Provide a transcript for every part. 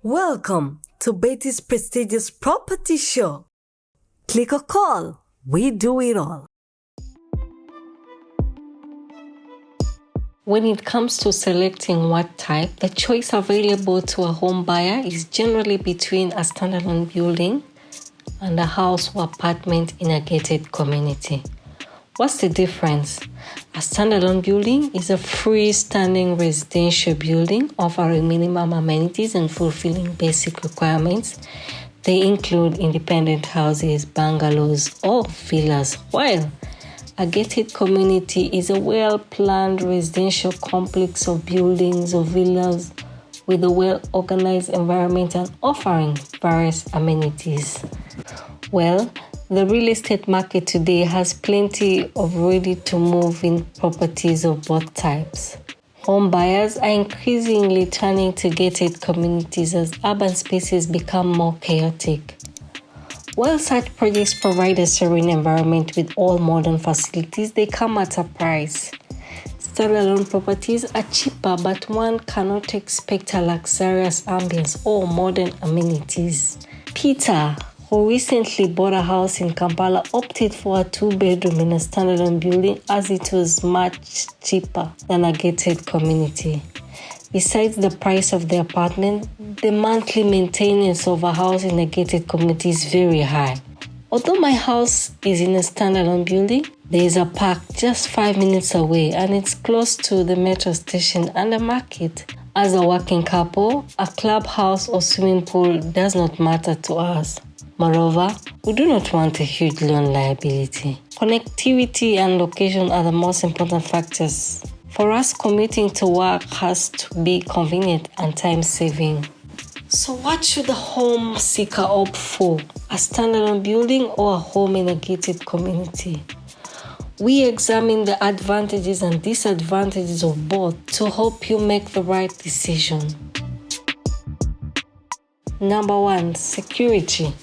Welcome to Betty's prestigious property show. Click or call, we do it all. When it comes to selecting what type, the choice available to a home buyer is generally between a standalone building and a house or apartment in a gated community. What's the difference? A standalone building is a freestanding residential building offering minimum amenities and fulfilling basic requirements. They include independent houses, bungalows, or villas, while a gated community is a well-planned residential complex of buildings or villas with a well-organized environment and offering various amenities. Well, the real estate market today has plenty of ready-to-move-in properties of both types. Home buyers are increasingly turning to gated communities as urban spaces become more chaotic. While such projects provide a serene environment with all modern facilities, they come at a price. Standalone properties are cheaper, but one cannot expect a luxurious ambience or modern amenities. Peter, who recently bought a house in Kampala, opted for a 2-bedroom in a standalone building as it was much cheaper than a gated community. Besides the price of the apartment, the monthly maintenance of a house in a gated community is very high. Although my house is in a standalone building, there is a park just 5 minutes away and it's close to the metro station and a market. As a working couple, a clubhouse or swimming pool does not matter to us. Moreover, we do not want a huge loan liability. Connectivity and location are the most important factors. For us, commuting to work has to be convenient and time-saving. So what should the home seeker opt for? A standalone building or a home in a gated community? We examine the advantages and disadvantages of both to help you make the right decision. Number 1, security.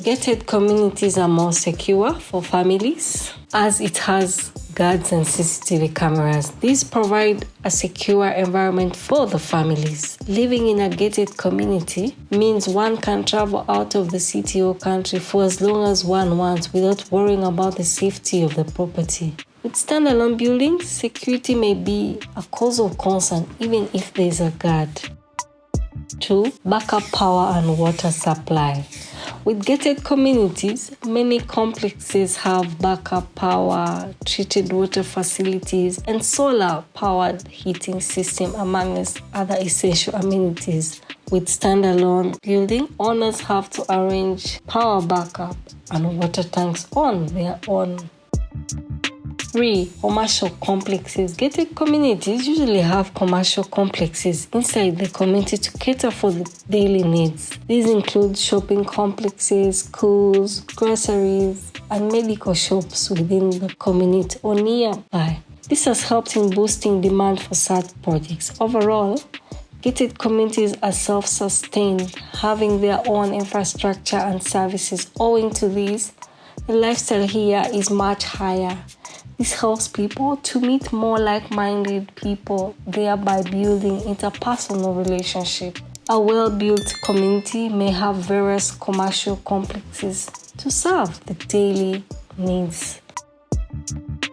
Gated communities are more secure for families as it has guards and CCTV cameras. These provide a secure environment for the families. Living in a gated community means one can travel out of the city or country for as long as one wants without worrying about the safety of the property. With standalone buildings, security may be a cause of concern even if there is a guard. 2. Backup power and water supply. With gated communities, many complexes have backup power, treated water facilities, and solar-powered heating system among other essential amenities. With standalone building, owners have to arrange power backup and water tanks on their own. 3. Commercial complexes. Gated communities usually have commercial complexes inside the community to cater for the daily needs. These include shopping complexes, schools, groceries, and medical shops within the community or nearby. This has helped in boosting demand for such projects. Overall, gated communities are self-sustained, having their own infrastructure and services. Owing to this, the lifestyle here is much higher. This helps people to meet more like-minded people, thereby building interpersonal relationships. A well-built community may have various commercial complexes to serve the daily needs.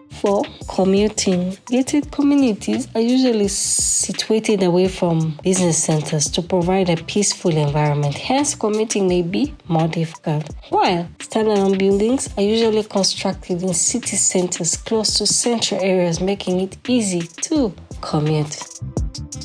4. Commuting. Gated communities are usually situated away from business centers to provide a peaceful environment. Hence, commuting may be more difficult. While standalone buildings are usually constructed in city centers close to central areas, making it easy to commute.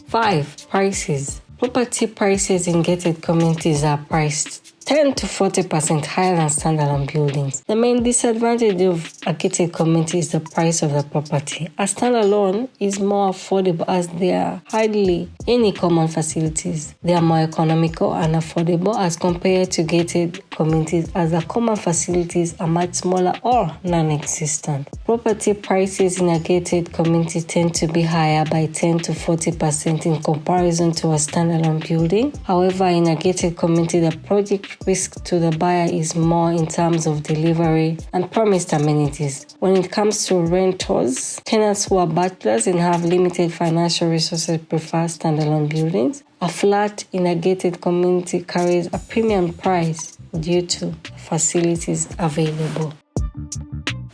5. Prices. Property prices in gated communities are priced 10 to 40% higher than standalone buildings. The main disadvantage of a gated community is the price of the property. A standalone is more affordable as there are hardly any common facilities. They are more economical and affordable as compared to gated communities as the common facilities are much smaller or non-existent. Property prices in a gated community tend to be higher by 10 to 40% in comparison to a standalone building. However, in a gated community, the project risk to the buyer is more in terms of delivery and promised amenities. When it comes to renters, tenants who are bachelors and have limited financial resources prefer standalone buildings. A flat in a gated community carries a premium price due to facilities available.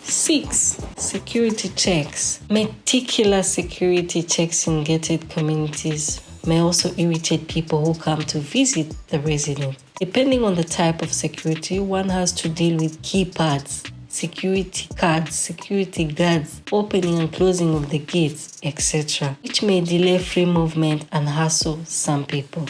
6. Security checks. Meticulous security checks in gated communities may also irritate people who come to visit the residence. Depending on the type of security, one has to deal with keypads, security cards, security guards, opening and closing of the gates, etc., which may delay free movement and hassle some people.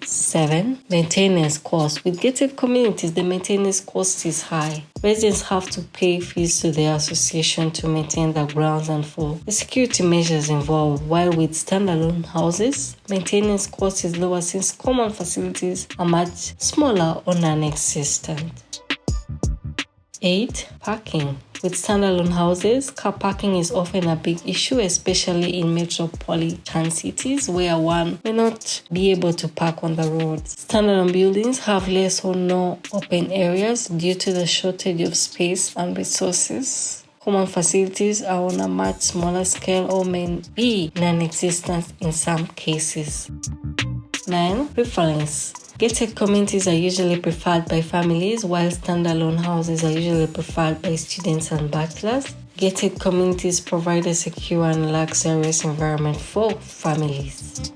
7. Maintenance costs. With gated communities, the maintenance cost is high. Residents have to pay fees to their association to maintain the grounds and for the security measures involved, while with standalone houses, maintenance cost is lower since common facilities are much smaller or non-existent. 8. Parking. With standalone houses, car parking is often a big issue, especially in metropolitan cities where one may not be able to park on the roads. Standalone buildings have less or no open areas due to the shortage of space and resources. Common facilities are on a much smaller scale or may be non-existent in some cases. 9. Preference. Gated communities are usually preferred by families, while standalone houses are usually preferred by students and bachelors. Gated communities provide a secure and luxurious environment for families.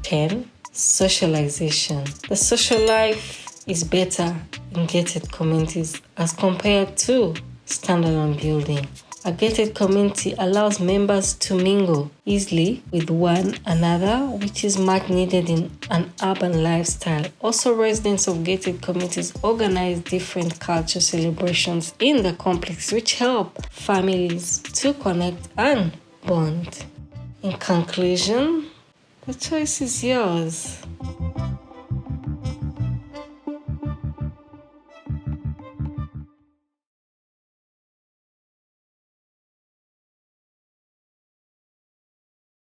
10. Socialization. The social life is better in gated communities as compared to standalone building. A gated community allows members to mingle easily with one another, which is much needed in an urban lifestyle. Also, residents of gated communities organize different cultural celebrations in the complex, which help families to connect and bond. In conclusion, the choice is yours.